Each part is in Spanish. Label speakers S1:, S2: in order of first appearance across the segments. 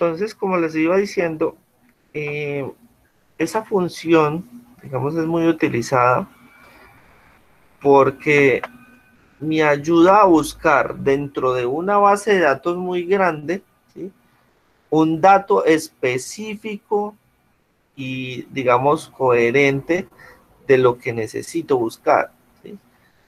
S1: Entonces, como les iba diciendo, eh, esa función, digamos, es muy utilizada porque me ayuda a buscar dentro de una base de datos muy grande, ¿sí?, un dato específico y, digamos, coherente de lo que necesito buscar, ¿sí?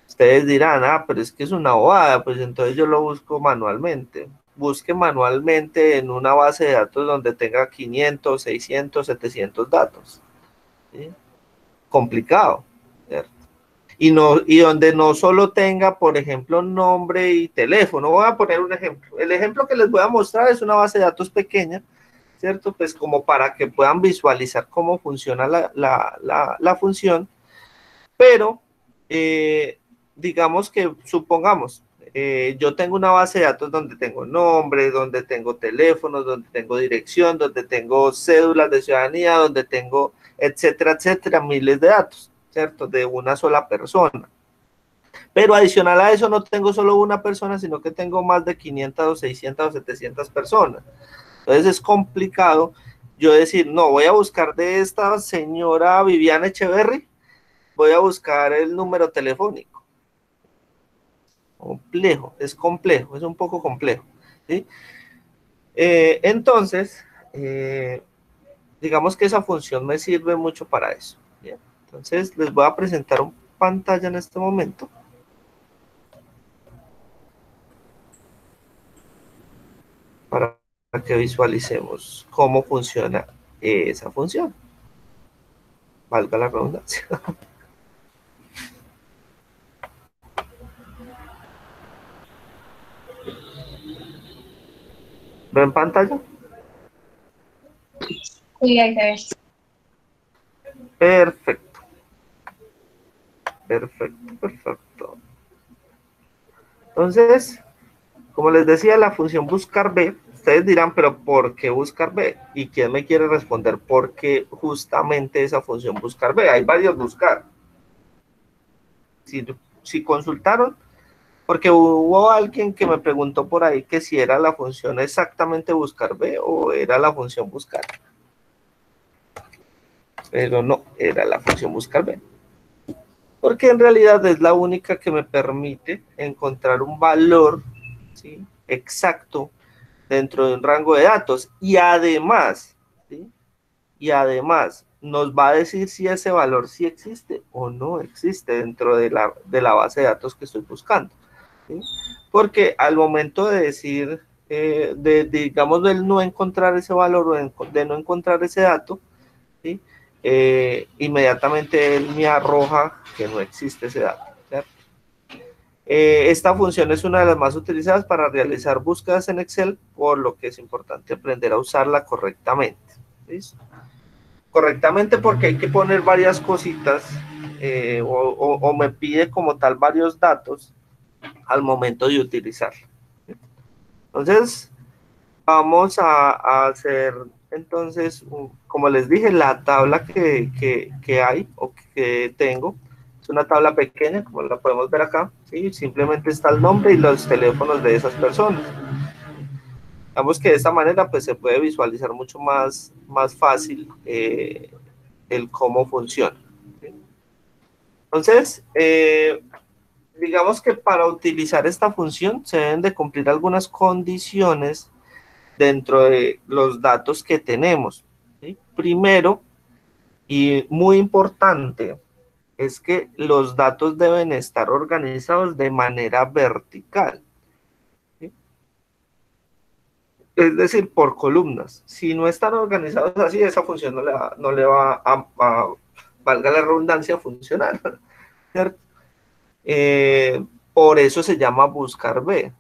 S1: Ustedes dirán, pero es que es una bobada, pues entonces yo lo busco manualmente. Busque manualmente en una base de datos donde tenga 500, 600, 700 datos, ¿sí? Complicado, ¿cierto? Y donde no solo tenga, por ejemplo, nombre y teléfono. Voy a poner un ejemplo. El ejemplo que les voy a mostrar es una base de datos pequeña, ¿cierto? Pues como para que puedan visualizar cómo funciona la función, pero digamos que supongamos, yo tengo una base de datos donde tengo nombre, donde tengo teléfonos, donde tengo dirección, donde tengo cédulas de ciudadanía, donde tengo etcétera, etcétera, miles de datos, ¿cierto? De una sola persona. Pero adicional a eso no tengo solo una persona, sino que tengo más de 500 o 600 o 700 personas. Entonces es complicado yo decir, no, voy a buscar de esta señora Viviana Echeverry, voy a buscar el número telefónico. Complejo, es un poco complejo, ¿sí? Entonces, digamos que esa función me sirve mucho para eso, ¿bien? Entonces les voy a presentar una pantalla en este momento para que visualicemos cómo funciona esa función, valga la redundancia. ¿Ven pantalla?
S2: Sí, ahí te ves.
S1: Perfecto, perfecto, perfecto. Entonces, como les decía, la función buscar B, ustedes dirán, pero ¿por qué buscar B? ¿Y quién me quiere responder por qué justamente esa función buscar B? Hay varios buscar. Si consultaron, porque hubo alguien que me preguntó por ahí que si era la función exactamente buscar B o era la función buscar. Pero no, era la función buscar B. Porque en realidad es la única que me permite encontrar un valor, ¿sí?, exacto dentro de un rango de datos. Y además, ¿sí?, y además nos va a decir si ese valor sí existe o no existe dentro de la base de datos que estoy buscando, ¿sí? Porque al momento de decir, digamos, de no encontrar ese valor o de no encontrar ese dato, ¿sí?, inmediatamente él me arroja que no existe ese dato, ¿cierto? Esta función es una de las más utilizadas para realizar búsquedas en Excel, por lo que es importante aprender a usarla correctamente. ¿Listo? Correctamente porque hay que poner varias cositas, o me pide como tal varios datos al momento de utilizarla. Entonces, vamos a hacer entonces, como les dije, la tabla que hay o que tengo. Es una tabla pequeña, como la podemos ver acá, ¿sí? Simplemente está el nombre y los teléfonos de esas personas. Digamos que de esta manera pues se puede visualizar mucho más fácil el cómo funciona, ¿sí? Entonces, digamos que para utilizar esta función se deben de cumplir algunas condiciones dentro de los datos que tenemos, ¿sí? Primero, y muy importante, es que los datos deben estar organizados de manera vertical, ¿sí? Es decir, por columnas. Si no están organizados así, esa función no le va valga la redundancia, a funcionar, ¿cierto? Por eso se llama buscar B,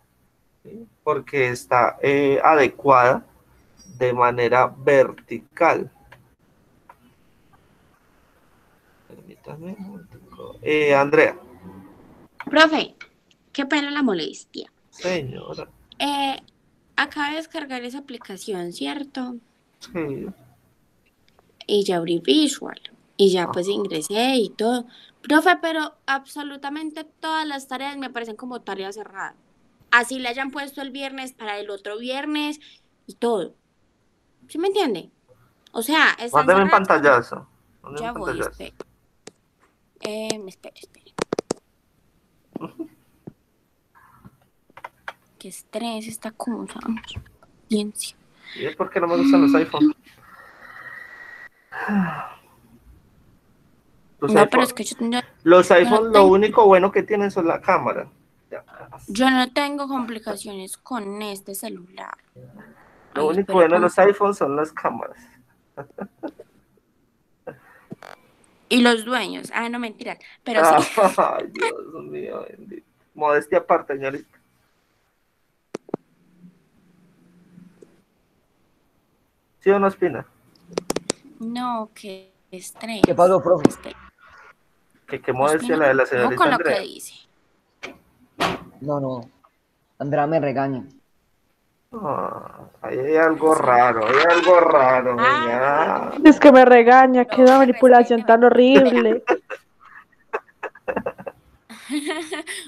S1: ¿sí? Porque está adecuada de manera vertical. Permítame un momentico. Andrea.
S2: Profe, qué pena la molestia.
S1: Señora.
S2: Eh, Acabo de descargar esa aplicación, ¿cierto?
S1: Sí.
S2: Y ya abrí Visual. Y ya pues
S1: Ajá.
S2: ingresé y todo. Profe, pero absolutamente todas las tareas me aparecen como tarea cerrada. Así le hayan puesto el viernes para el otro viernes y todo. ¿Sí me entiende? O sea, están
S1: Mándame un
S2: cerradas cuando...
S1: pantallazo. Mándame
S2: Ya
S1: un
S2: voy,
S1: pantallazo.
S2: espere. Espere. Qué estrés esta cosa. Ciencia.
S1: ¿Y es porque no me gustan los iPhones?
S2: No, pero es que
S1: Los iPhones lo
S2: tengo,
S1: único bueno que tienen son la cámara. Ya.
S2: yo no tengo complicaciones con este celular.
S1: Lo
S2: Ay,
S1: único
S2: espere,
S1: bueno de los iPhones son las cámaras.
S2: y los dueños. Ah, no, mentira. Pero sí.
S1: Ay, Dios mío, bendito. Modestia aparte, señorita. ¿Sí o no, Espina?
S2: No, qué estrés.
S3: ¿Qué pasó, profe?
S2: Espere.
S1: Que modestia
S2: Ospina,
S1: la de la
S2: ojo
S1: señorita
S2: con lo que
S1: Andrea.
S2: dice.
S3: No. Andrea me regaña.
S1: Ahí hay algo raro,
S2: Ah,
S1: venga.
S4: Es que me regaña, qué
S2: profe,
S4: manipulación tan
S2: respéteme.
S4: horrible.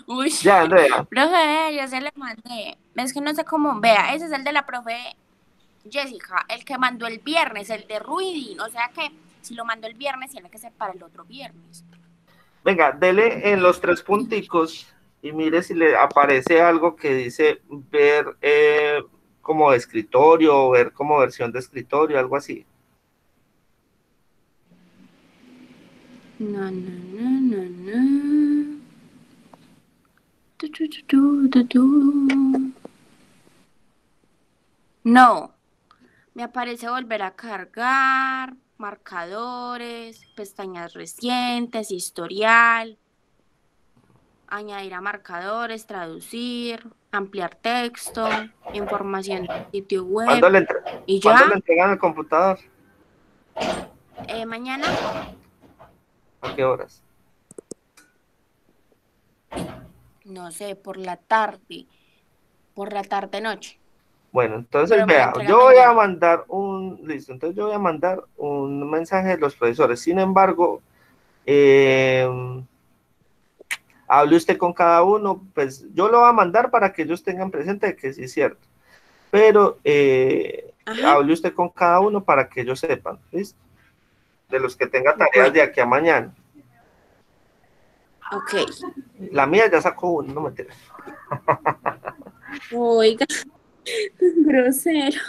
S2: Uy,
S1: Ya, Andrea.
S2: profe, yo se le mandé. Es que no sé cómo. Vea, ese es el de la profe Jessica, el que mandó el viernes, el de Ruidin. O sea que si lo mandó el viernes, tiene que ser para el otro viernes.
S1: Venga, dele en los 3 punticos y mire si le aparece algo que dice ver como escritorio, ver como versión de escritorio, algo así.
S2: No. No, me aparece volver a cargar, marcadores, pestañas recientes, historial, añadir a marcadores, traducir, ampliar texto, información del sitio web y
S1: ¿Cuándo le
S2: ya.
S1: entregan el computador?
S2: Mañana,
S1: ¿A qué horas?
S2: no sé, por la tarde noche,
S1: Bueno, entonces
S2: pero me lo
S1: vea,
S2: entrega
S1: yo voy a
S2: mañana.
S1: mandar entonces yo voy a mandar un mensaje de los profesores. Sin embargo, hable usted con cada uno, pues yo lo voy a mandar para que ellos tengan presente que sí es cierto, pero
S2: Ajá,
S1: hable usted con cada uno para que ellos sepan, ¿listo? De los que tenga tareas
S2: bueno,
S1: de aquí a mañana.
S2: ok.
S1: La mía ya sacó uno, no me enteré.
S2: Oiga, grosero,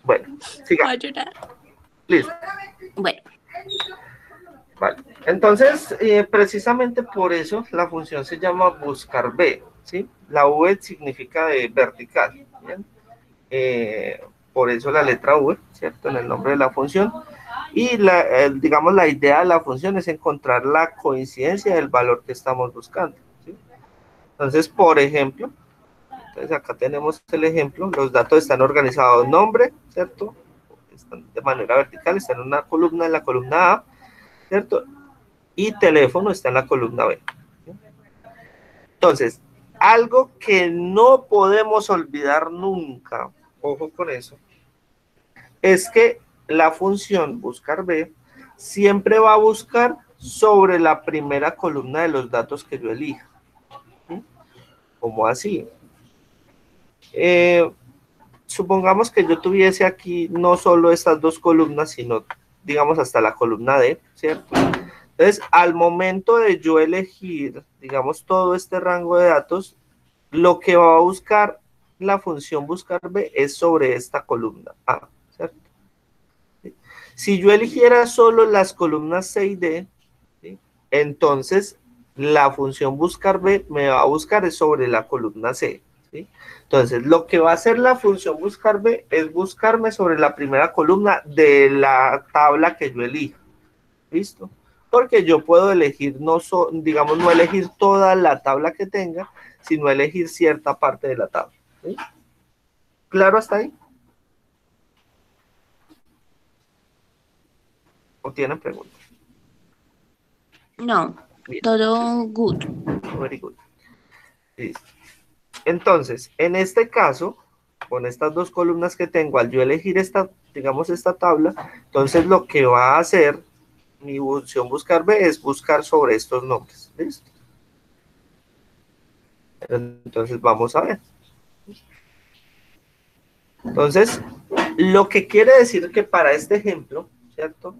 S1: Bueno,
S2: voy a
S1: siga,
S2: llorar.
S1: listo.
S2: Bueno,
S1: Vale. Entonces, precisamente por eso la función se llama buscar B, ¿sí? La V significa de vertical, ¿bien? Por eso la letra V, ¿cierto? En el nombre de la función. Y digamos, la idea de la función es encontrar la coincidencia del valor que estamos buscando, ¿sí? Entonces, por ejemplo, entonces acá tenemos el ejemplo, los datos están organizados, nombre, ¿cierto? Están de manera vertical, están en una columna, en la columna A, ¿cierto? Y teléfono está en la columna B. Entonces, algo que no podemos olvidar nunca, ojo con eso, es que la función buscar B siempre va a buscar sobre la primera columna de los datos que yo elija. ¿Sí? ¿Cómo así? Supongamos que yo tuviese aquí no solo estas 2 columnas, sino digamos hasta la columna D, ¿cierto? Entonces, al momento de yo elegir, digamos, todo este rango de datos, lo que va a buscar la función buscar B es sobre esta columna A, ¿cierto? Si yo eligiera solo las columnas C y D, ¿sí? Entonces la función buscar B me va a buscar es sobre la columna C, ¿sí? Entonces lo que va a hacer la función buscar B es buscarme sobre la primera columna de la tabla que yo elija, ¿listo? Porque yo puedo elegir, digamos, no elegir toda la tabla que tenga, sino elegir cierta parte de la tabla, ¿sí? ¿Claro hasta ahí? ¿O tienen preguntas?
S2: no,
S1: Bien.
S2: todo good.
S1: Very good. Listo. Entonces, en este caso, con estas 2 columnas que tengo, al yo elegir esta, digamos, esta tabla, entonces lo que va a hacer mi función buscar B es buscar sobre estos nombres. ¿Listo? Entonces, vamos a ver. Entonces, Lo que quiere decir que para este ejemplo, ¿cierto?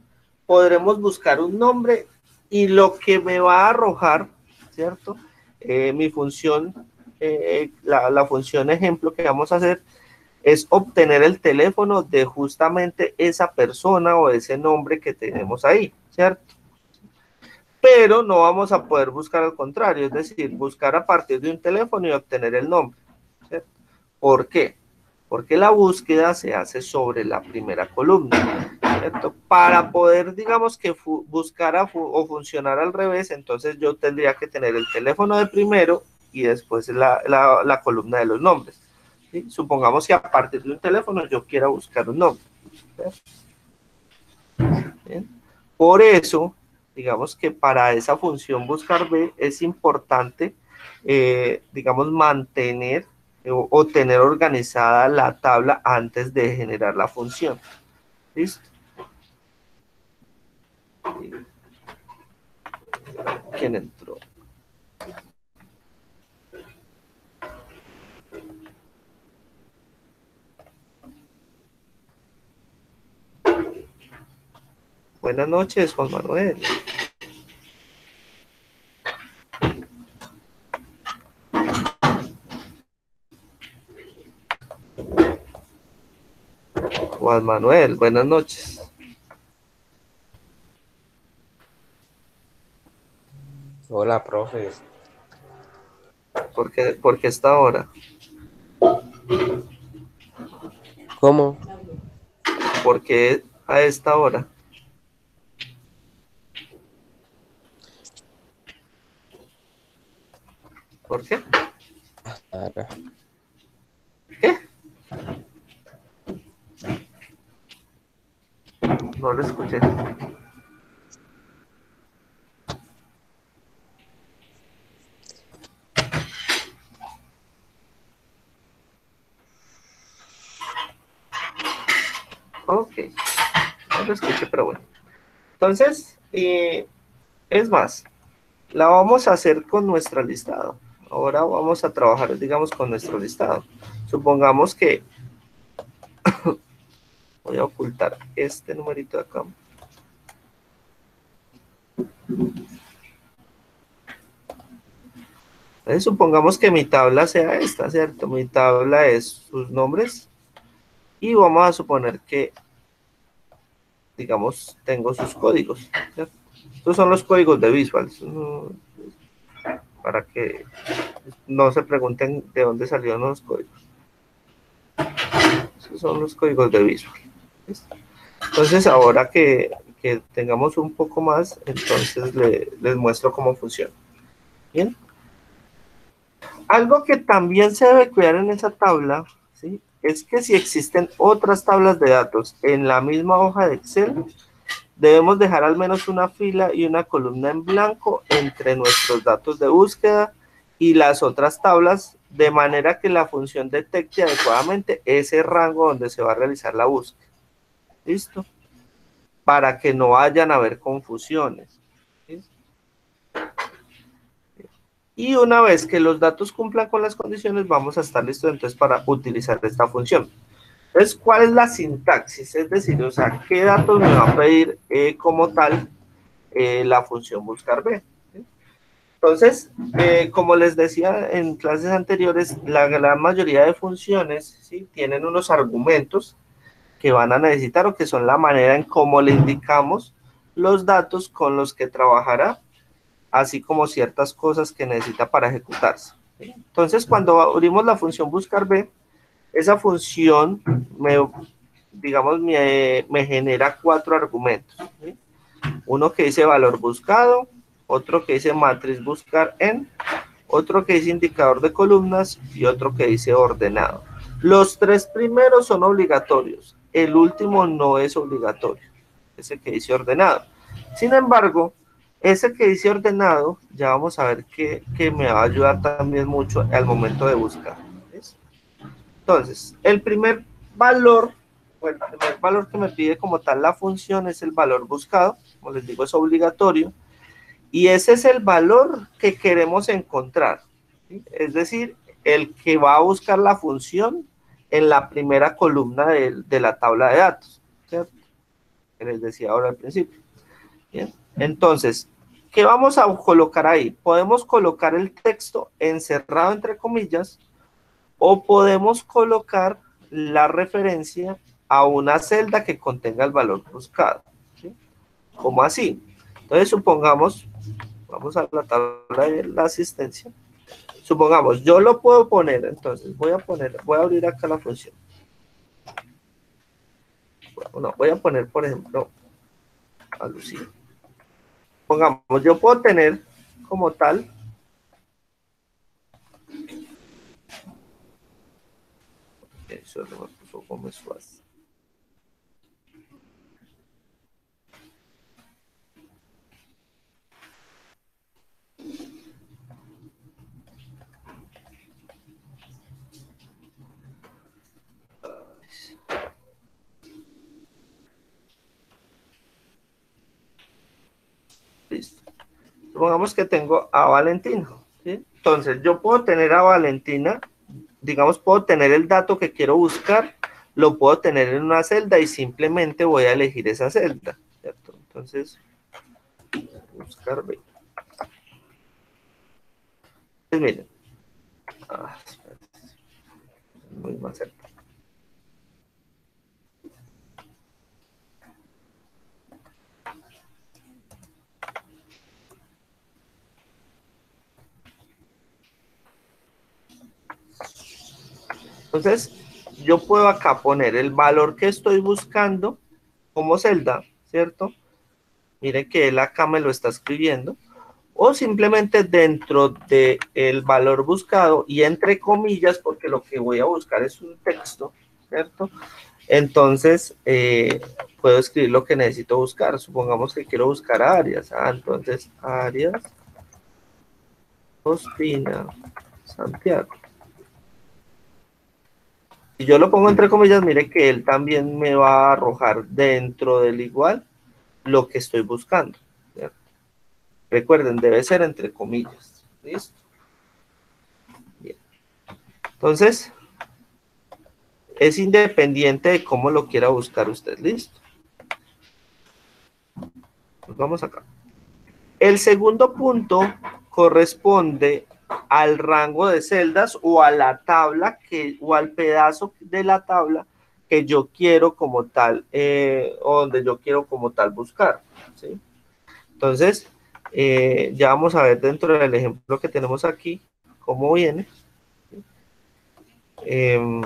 S1: Podremos buscar un nombre y lo que me va a arrojar, ¿cierto? Mi función, la función ejemplo que vamos a hacer es obtener el teléfono de justamente esa persona o ese nombre que tenemos ahí, ¿cierto? Pero no vamos a poder buscar al contrario, es decir, buscar a partir de un teléfono y obtener el nombre, ¿cierto? ¿Por qué? Porque la búsqueda se hace sobre la primera columna, ¿cierto? Para poder, digamos, que buscar o funcionar al revés, entonces yo tendría que tener el teléfono de primero y después la columna de los nombres, ¿sí? Supongamos que a partir de un teléfono yo quiera buscar un nombre, ¿cierto? ¿Bien? Por eso, digamos que para esa función buscar B es importante, digamos, mantener o tener organizada la tabla antes de generar la función. ¿Listo? ¿Quién entró? Buenas noches, Juan Manuel. Juan Manuel, buenas noches.
S5: Hola, profe.
S1: ¿Por qué esta hora?
S5: ¿Cómo?
S1: ¿Por qué a esta hora? ¿Por qué?
S5: Ahora.
S1: ¿Qué? No lo escuché. Ok, no lo escuché, pero bueno. Entonces, es más, la vamos a hacer con nuestro listado. Ahora vamos a trabajar, digamos, con nuestro listado. Supongamos que voy a ocultar este numerito de acá. Entonces, supongamos que mi tabla sea esta, ¿cierto? Mi tabla es sus nombres y vamos a suponer que, digamos, tengo sus códigos, ¿cierto? Estos son los códigos de Visual, para que no se pregunten de dónde salieron los códigos. Esos son los códigos de Visual. ¿Listo? Entonces, ahora que tengamos un poco más, entonces les muestro cómo funciona. Bien. Algo que también se debe cuidar en esa tabla, ¿sí? Es que si existen otras tablas de datos en la misma hoja de Excel, debemos dejar al menos una fila y una columna en blanco entre nuestros datos de búsqueda y las otras tablas, de manera que la función detecte adecuadamente ese rango donde se va a realizar la búsqueda. ¿Listo? Para que no vayan a haber confusiones. ¿Listo? Y una vez que los datos cumplan con las condiciones, vamos a estar listos entonces para utilizar esta función. Entonces, ¿cuál es la sintaxis? Es decir, o sea, ¿qué datos me va a pedir como tal la función buscar B? ¿Sí? Entonces, como les decía en clases anteriores, la gran mayoría de funciones, ¿sí?, tienen unos argumentos que van a necesitar o que son la manera en cómo le indicamos los datos con los que trabajará, así como ciertas cosas que necesita para ejecutarse. ¿Sí? Entonces, cuando abrimos la función buscar B, esa función me genera 4 argumentos. ¿Sí? Uno que dice valor buscado, otro que dice matriz buscar en, otro que dice indicador de columnas y otro que dice ordenado. Los 3 primeros son obligatorios, el último no es obligatorio, ese que dice ordenado. Sin embargo, ese que dice ordenado, ya vamos a ver que me va a ayudar también mucho al momento de buscar. ¿Ves? Entonces, el primer valor que me pide como tal la función es el valor buscado, como les digo, es obligatorio, y ese es el valor que queremos encontrar, ¿sí? Es decir, el que va a buscar la función en la primera columna de la tabla de datos, ¿cierto? Que les decía ahora al principio. Bien. Entonces, ¿qué vamos a colocar ahí? Podemos colocar el texto encerrado entre comillas o podemos colocar la referencia a una celda que contenga el valor buscado, ¿sí? ¿Cómo así? Entonces, supongamos, vamos a la tabla de la asistencia. Supongamos, yo lo puedo poner, entonces voy a abrir acá la función. Bueno, voy a poner, por ejemplo, a Lucía. Pongamos, yo puedo tener como tal, eso no me puso como suaz. Listo. Supongamos que tengo a Valentina, ¿sí? Entonces, yo puedo tener a Valentina, digamos, puedo tener el dato que quiero buscar, lo puedo tener en una celda y simplemente voy a elegir esa celda, ¿cierto? Entonces, buscar B. Pues miren, muy más cerca. Entonces, yo puedo acá poner el valor que estoy buscando como celda, ¿cierto? Miren que él acá me lo está escribiendo. O simplemente dentro del valor buscado y entre comillas, porque lo que voy a buscar es un texto, ¿cierto? Entonces, puedo escribir lo que necesito buscar. Supongamos que quiero buscar a Arias. Entonces, Arias, Ospina, Santiago. Si yo lo pongo entre comillas, mire que él también me va a arrojar dentro del igual lo que estoy buscando, ¿cierto? Recuerden, debe ser entre comillas. ¿Listo? Bien. Entonces, es independiente de cómo lo quiera buscar usted. ¿Listo? Pues vamos acá. El segundo punto corresponde al rango de celdas o a la tabla o al pedazo de la tabla que yo quiero como tal, o donde yo quiero como tal buscar, ¿sí? Entonces, ya vamos a ver dentro del ejemplo que tenemos aquí, cómo viene. Sin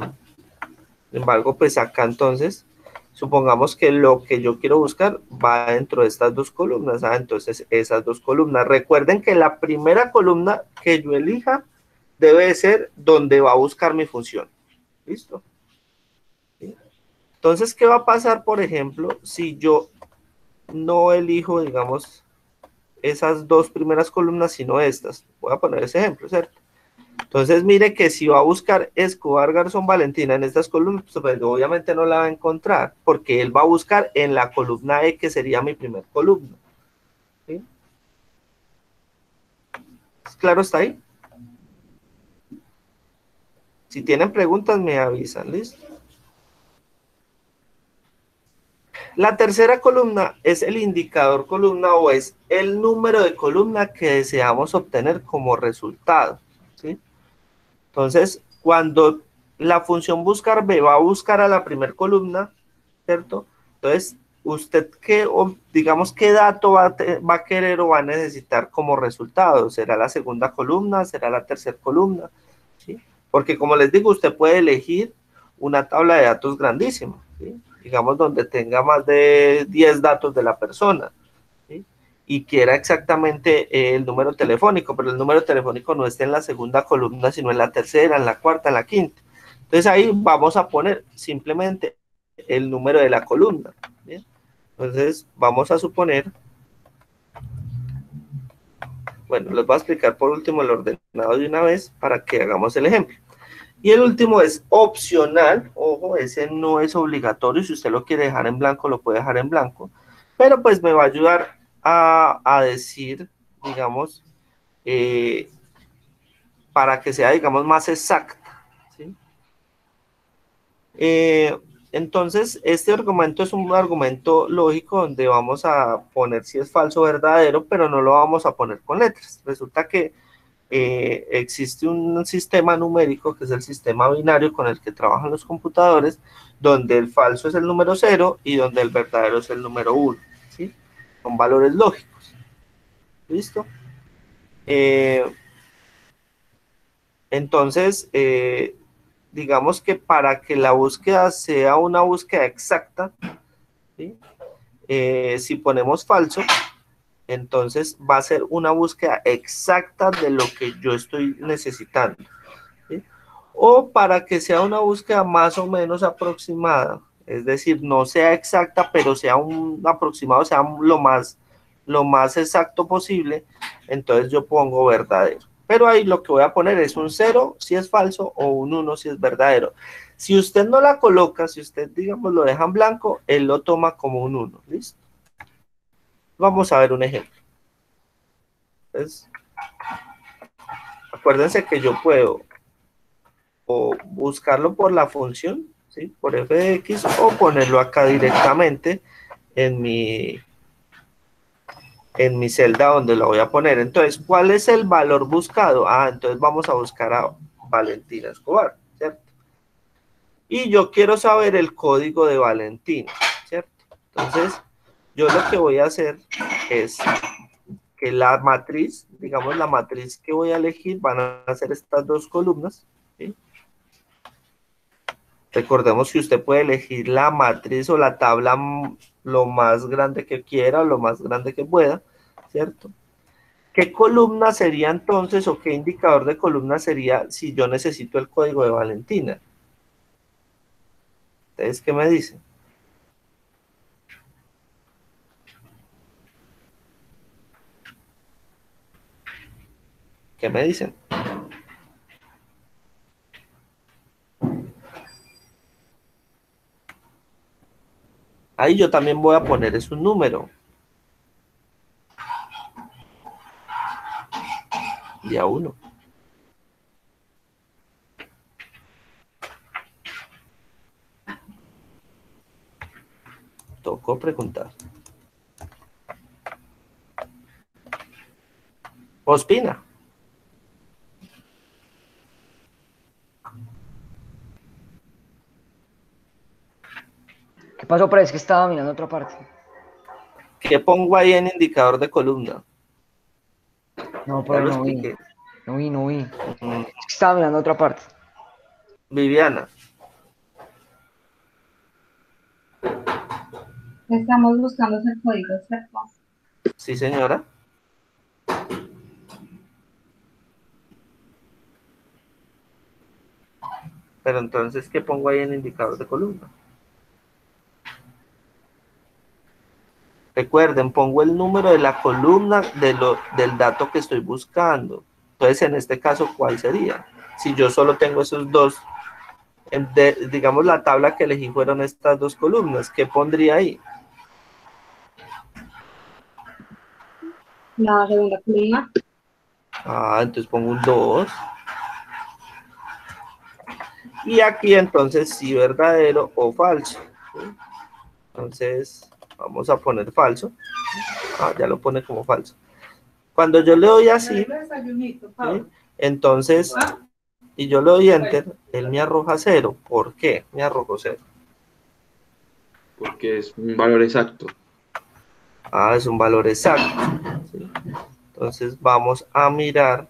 S1: embargo, pues acá entonces, supongamos que lo que yo quiero buscar va dentro de estas dos columnas. Entonces, esas dos columnas. Recuerden que la primera columna que yo elija debe ser donde va a buscar mi función. ¿Listo? ¿Sí? Entonces, ¿qué va a pasar, por ejemplo, si yo no elijo, digamos, esas dos primeras columnas, sino estas? Voy a poner ese ejemplo, ¿cierto? Entonces, mire que si va a buscar Escobar Garzón Valentina en estas columnas, pues obviamente no la va a encontrar, porque él va a buscar en la columna E, que sería mi primer columna. ¿Sí? ¿Claro está ahí? Si tienen preguntas, me avisan, ¿listo? La tercera columna es el indicador columna o es el número de columna que deseamos obtener como resultado, ¿sí? Entonces, cuando la función buscar B va a buscar a la primera columna, ¿cierto? Entonces, usted digamos, qué dato va a querer o va a necesitar como resultado. ¿Será la segunda columna? ¿Será la tercera columna? ¿Sí? Porque como les digo, usted puede elegir una tabla de datos grandísima, ¿sí? Digamos, donde tenga más de 10 datos de la persona, ¿sí? Y quiera exactamente el número telefónico, pero el número telefónico no está en la segunda columna, sino en la tercera, en la cuarta, en la quinta. Entonces ahí vamos a poner simplemente el número de la columna. ¿Bien? Entonces vamos a suponer, bueno, les voy a explicar por último el ordenado de una vez para que hagamos el ejemplo. Y el último es opcional, ojo, ese no es obligatorio, si usted lo quiere dejar en blanco, lo puede dejar en blanco, pero pues me va a ayudar a decir, digamos, para que sea, digamos, más exacta, ¿sí? Entonces, este argumento es un argumento lógico donde vamos a poner si es falso o verdadero, pero no lo vamos a poner con letras. Resulta que existe un sistema numérico que es el sistema binario con el que trabajan los computadores, donde el falso es el número 0 y donde el verdadero es el número 1, ¿sí? Son valores lógicos. ¿Listo? Entonces, digamos que para que la búsqueda sea una búsqueda exacta, ¿sí? Si ponemos falso, entonces va a ser una búsqueda exacta de lo que yo estoy necesitando, ¿sí? O para que sea una búsqueda más o menos aproximada, es decir, no sea exacta, pero sea un aproximado, sea lo más exacto posible, entonces yo pongo verdadero. Pero ahí lo que voy a poner es un 0 si es falso o un 1 si es verdadero. Si usted no la coloca, si usted, digamos, lo deja en blanco, él lo toma como un 1, ¿listo? Vamos a ver un ejemplo. Entonces, acuérdense que yo puedo o buscarlo por la función, ¿sí? Por f de x, o ponerlo acá directamente en mi celda donde lo voy a poner. Entonces, ¿cuál es el valor buscado? Entonces vamos a buscar a Valentina Escobar, ¿cierto? Y yo quiero saber el código de Valentina, ¿cierto? Entonces, yo lo que voy a hacer es que la matriz, digamos la matriz que voy a elegir, van a ser estas dos columnas, ¿sí? Recordemos que usted puede elegir la matriz o la tabla lo más grande que quiera o lo más grande que pueda, ¿cierto? ¿Qué columna sería entonces o qué indicador de columna sería si yo necesito el código de Valentina? ¿Ustedes qué me dicen? ¿Qué me dicen? Ahí yo también voy a poner es un número. Día 1. Tocó preguntar. Ospina.
S3: ¿Qué pasó, pero es que estaba mirando otra parte?
S1: ¿Qué pongo ahí en indicador de columna?
S3: No,
S1: Ya
S3: pero
S1: lo
S3: no vi.
S1: expliqué.
S3: No vi, no vi. Es
S1: Mm,
S3: que estaba mirando otra parte.
S1: Viviana.
S6: Estamos buscando el código, ¿cierto?
S1: Sí, señora. Pero entonces, ¿qué pongo ahí en indicador de columna? Recuerden, pongo el número de la columna del dato que estoy buscando. Entonces, en este caso, ¿cuál sería? Si yo solo tengo esos dos, digamos, la tabla que elegí fueron estas dos columnas, ¿qué pondría ahí?
S6: La segunda columna.
S1: Entonces pongo un 2. Y aquí entonces sí verdadero o falso, ¿sí? Entonces vamos a poner falso. Ya lo pone como falso. Cuando yo le doy así, ¿sí? Entonces, y yo le doy enter, él me arroja 0. ¿Por qué me arrojó 0?
S7: Porque es un valor exacto.
S1: Es un valor exacto, ¿sí? Entonces vamos a mirar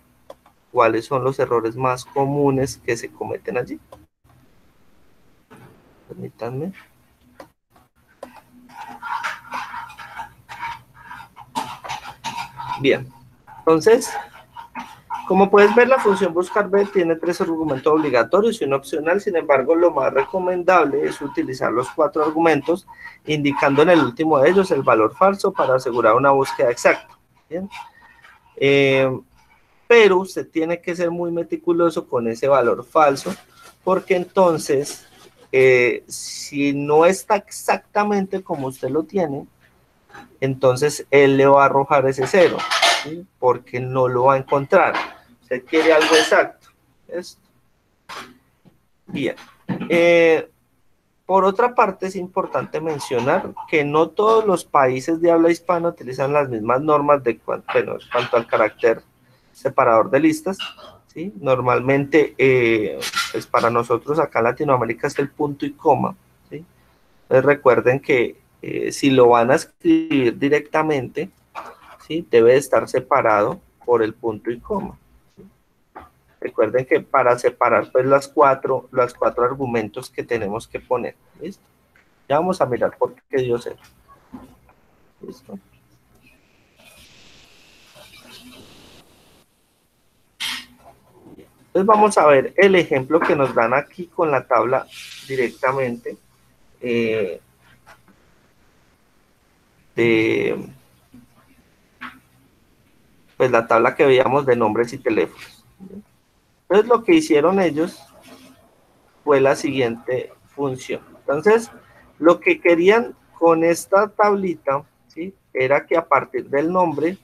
S1: cuáles son los errores más comunes que se cometen allí. Permítanme. Bien, entonces, como puedes ver, la función buscar B tiene 3 argumentos obligatorios y uno opcional. Sin embargo, lo más recomendable es utilizar los 4 argumentos, indicando en el último de ellos el valor falso para asegurar una búsqueda exacta. ¿Bien? Pero usted tiene que ser muy meticuloso con ese valor falso, porque entonces, si no está exactamente como usted lo tiene, entonces él le va a arrojar ese 0, ¿sí? Porque no lo va a encontrar. Usted quiere algo exacto. ¿Esto? Bien. Por otra parte, es importante mencionar que no todos los países de habla hispana utilizan las mismas normas de bueno, en cuanto al carácter separador de listas, ¿sí? Normalmente, pues para nosotros acá en Latinoamérica es el punto y coma, ¿sí? Entonces recuerden que si lo van a escribir directamente, ¿sí? Debe estar separado por el punto y coma. Recuerden que para separar pues los cuatro argumentos que tenemos que poner, ¿listo? Ya vamos a mirar por qué dio 0. ¿Listo? Entonces vamos a ver el ejemplo que nos dan aquí con la tabla directamente de pues la tabla que veíamos de nombres y teléfonos. Entonces lo que hicieron ellos fue la siguiente función. Entonces, lo que querían con esta tablita, ¿sí? Era que a partir del nombre,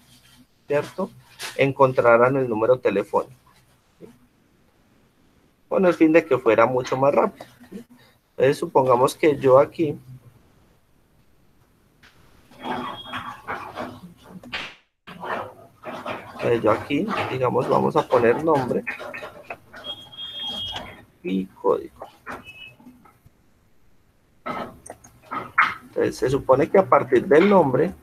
S1: ¿cierto? Encontraran el número telefónico, ¿sí? Con el fin de que fuera mucho más rápido, ¿sí? Entonces, supongamos que yo aquí digamos, vamos a poner nombre y código. Entonces, se supone que a partir del nombre,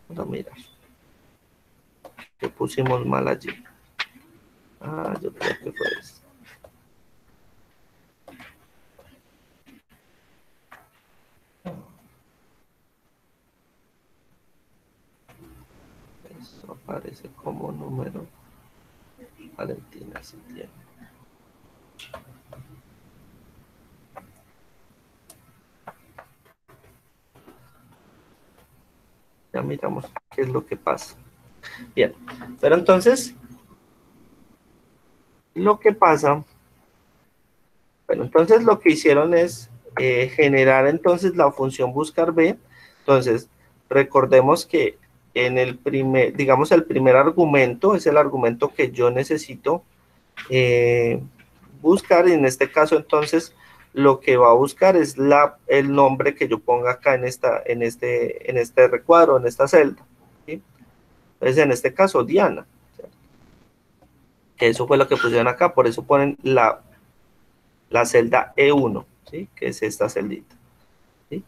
S1: vamos a mirar, que pusimos mal allí. Ah, yo creo que fue esto. Esto aparece como número. Valentina, sí tiene. Ya miramos qué es lo que pasa. Bien, pero entonces, lo que pasa, bueno, entonces lo que hicieron es generar entonces la función buscar B. Entonces, recordemos que en el primer, digamos, el primer argumento es el argumento que yo necesito buscar, y en este caso entonces lo que va a buscar es el nombre que yo ponga acá en este recuadro, en esta celda, ¿sí? Entonces en este caso Diana, ¿cierto? Que eso fue lo que pusieron acá, por eso ponen la celda E1, ¿sí? Que es esta celdita, ¿sí?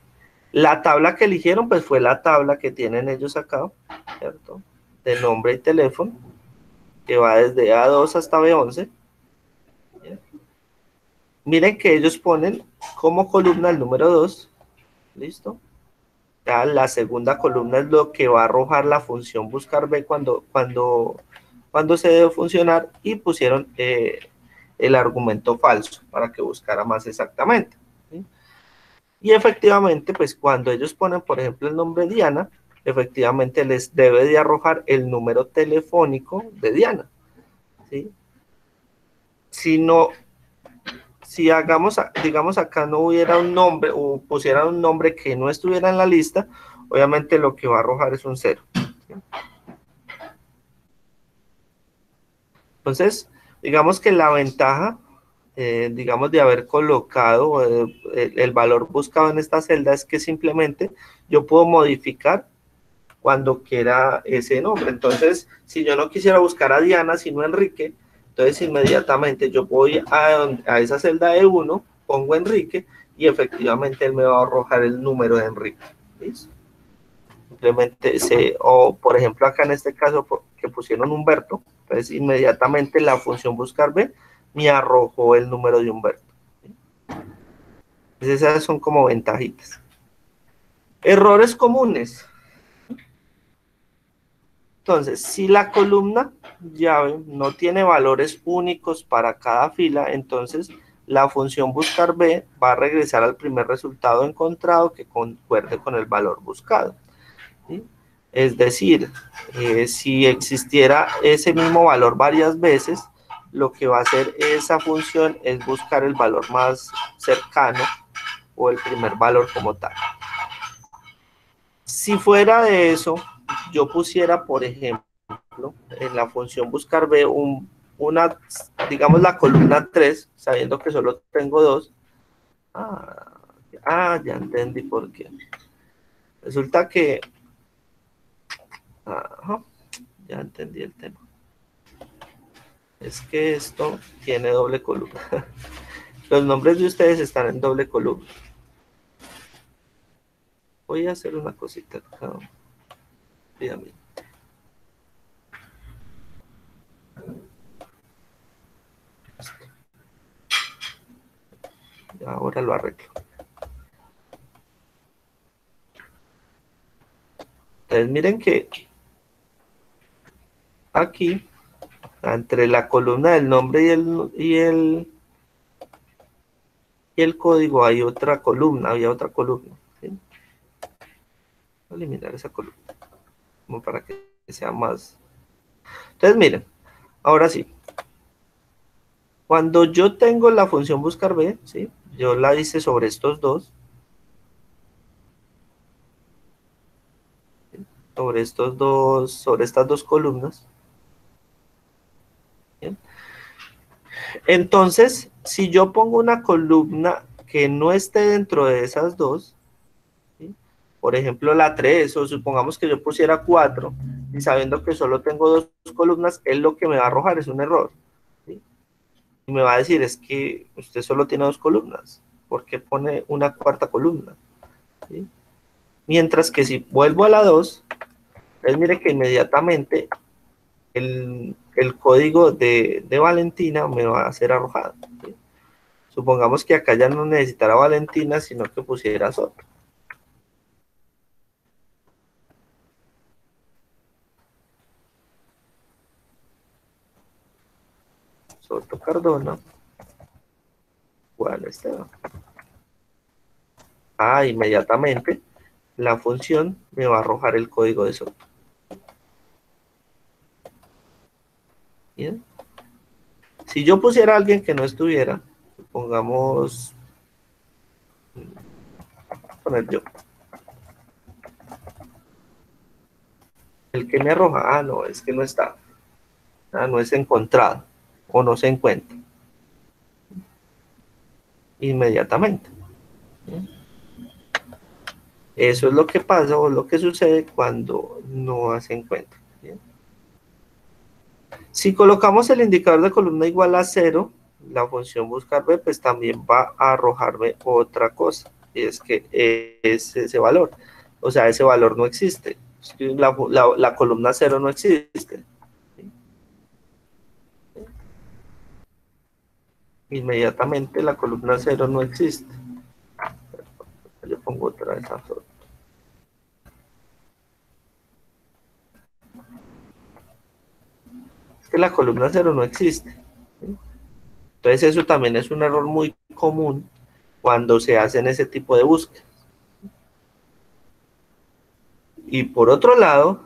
S1: La tabla que eligieron pues fue la tabla que tienen ellos acá, ¿cierto? De nombre y teléfono, que va desde A2 hasta B11. Miren que ellos ponen como columna el número 2, ¿listo? Ya la segunda columna es lo que va a arrojar la función buscar B cuando se debe funcionar, y pusieron el argumento falso para que buscara más exactamente, ¿sí? Y efectivamente, pues cuando ellos ponen, por ejemplo, el nombre Diana, efectivamente les debe de arrojar el número telefónico de Diana, ¿sí? Si digamos acá no hubiera un nombre o pusieran un nombre que no estuviera en la lista, obviamente lo que va a arrojar es un 0. ¿Sí? Entonces, digamos que la ventaja, digamos, de haber colocado el valor buscado en esta celda es que simplemente yo puedo modificar cuando quiera ese nombre. Entonces, si yo no quisiera buscar a Diana, sino a Enrique, entonces inmediatamente yo voy a esa celda de 1, pongo Enrique, y efectivamente él me va a arrojar el número de Enrique. ¿Listo? Simplemente o por ejemplo acá en este caso que pusieron Humberto, entonces inmediatamente la función buscar B me arrojó el número de Humberto. ¿Sí? Entonces esas son como ventajitas. Errores comunes. Entonces, si la columna llave no tiene valores únicos para cada fila, entonces la función buscar B va a regresar al primer resultado encontrado que concuerde con el valor buscado, ¿sí? Es decir, si existiera ese mismo valor varias veces, lo que va a hacer esa función es buscar el valor más cercano o el primer valor como tal. Si fuera de eso, yo pusiera, por ejemplo, en la función buscar B digamos la columna 3, sabiendo que solo tengo 2. Ya entendí por qué. Resulta que... ya entendí el tema. Es que esto tiene doble columna. Los nombres de ustedes están en doble columna. Voy a hacer una cosita acá. Dígame. Ahora lo arreglo. Entonces miren que aquí, entre la columna del nombre y el código hay otra columna, había otra columna, ¿sí? Voy a eliminar esa columna, como para que sea más. Entonces miren, ahora sí. Cuando yo tengo la función buscar B, ¿sí? Yo la hice sobre estos dos. Sobre estas dos columnas. ¿Bien? Entonces, si yo pongo una columna que no esté dentro de esas dos, ¿sí? Por ejemplo la 3, o supongamos que yo pusiera 4, y sabiendo que solo tengo dos columnas, él lo que me va a arrojar es un error, ¿sí? Y me va a decir, es que usted solo tiene dos columnas, ¿por qué pone una cuarta columna? ¿Sí? Mientras que si vuelvo a la 2, entonces mire que inmediatamente el código de Valentina me va a ser arrojado, ¿sí? Supongamos que acá ya no necesitara Valentina, sino que pusiera Soto. Soto Cardona. Juan Esteban. Inmediatamente la función me va a arrojar el código de Soto. Bien. Si yo pusiera a alguien que no estuviera, supongamos, poner yo. El que me arroja, no, es que no está. No es encontrado o no se encuentra. Inmediatamente. Eso es lo que pasa o lo que sucede cuando no se encuentra. ¿Bien? Si colocamos el indicador de columna igual a 0, la función buscar B, pues también va a arrojarme otra cosa, y es que es ese valor. O sea, ese valor no existe. La columna 0 no existe. Inmediatamente la columna 0 no existe. Yo pongo otra vez a 0. Es que la columna 0 no existe. ¿Sí? Entonces eso también es un error muy común cuando se hacen ese tipo de búsquedas. Y por otro lado,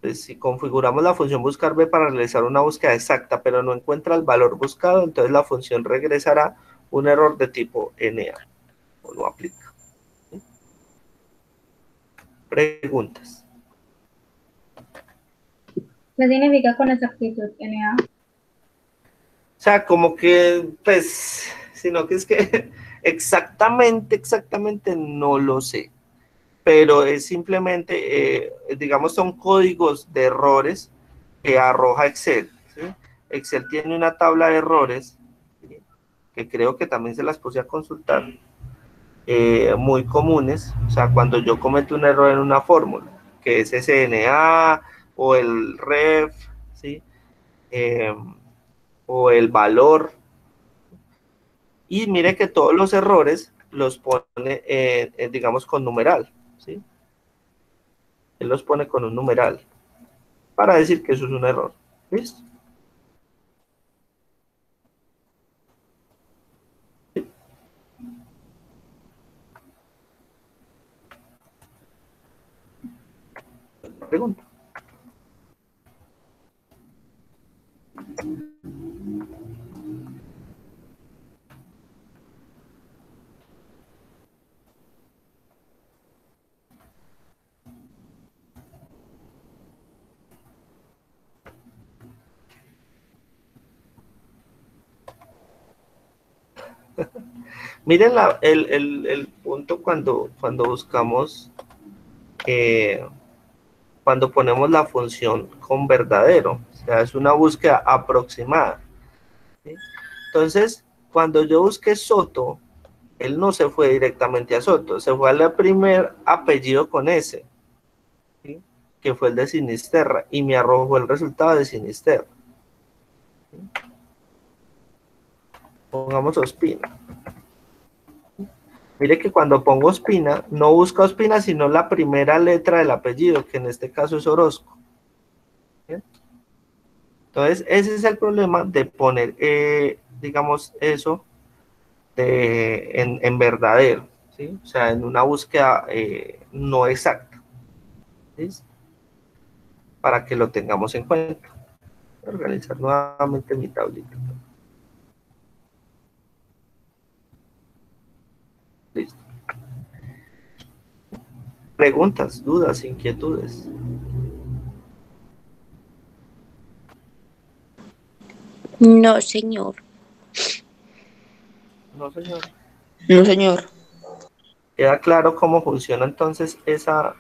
S1: pues si configuramos la función buscar B para realizar una búsqueda exacta, pero no encuentra el valor buscado, entonces la función regresará un error de tipo NA, o no aplica. ¿Sí? Preguntas.
S6: ¿Qué significa con exactitud NA?
S1: O sea, como que, pues, sino que es que exactamente no lo sé. Pero es simplemente, digamos, son códigos de errores que arroja Excel, ¿sí? Excel tiene una tabla de errores, ¿sí? Que creo que también se las puse a consultar, muy comunes. O sea, cuando yo cometo un error en una fórmula, que es SNA o el ref, ¿sí? O el valor, y mire que todos los errores los pone, digamos, con numeral, ¿sí? Él los pone con un numeral para decir que eso es un error. ¿Listo? Pregunta. Miren el punto cuando buscamos, cuando ponemos la función con verdadero, o sea, es una búsqueda aproximada, ¿sí? Entonces, cuando yo busqué Soto, él no se fue directamente a Soto, se fue al primer apellido con S, ¿sí? Que fue el de Sinisterra, y me arrojó el resultado de Sinisterra. ¿Sí? Pongamos Ospina. Mire que cuando pongo Ospina, no busca Ospina, sino la primera letra del apellido, que en este caso es Orozco. ¿Bien? Entonces, ese es el problema de poner, digamos, eso en verdadero, ¿sí? O sea, en una búsqueda no exacta, ¿sí? Para que lo tengamos en cuenta. Voy a organizar nuevamente mi tablita. Listo. Preguntas, dudas, inquietudes.
S2: No, señor.
S1: No, señor.
S2: No, señor.
S1: ¿Queda claro cómo funciona entonces esta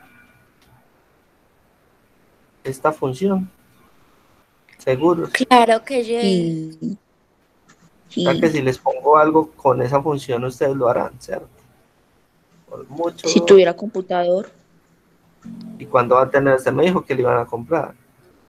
S1: función? ¿Seguros?
S2: Claro que sí.
S1: O sea que si les pongo algo con esa función, ustedes lo harán, ¿cierto? Por mucho.
S2: Si tuviera computador.
S1: ¿Y cuándo va a tener? Usted me dijo que le iban a comprar.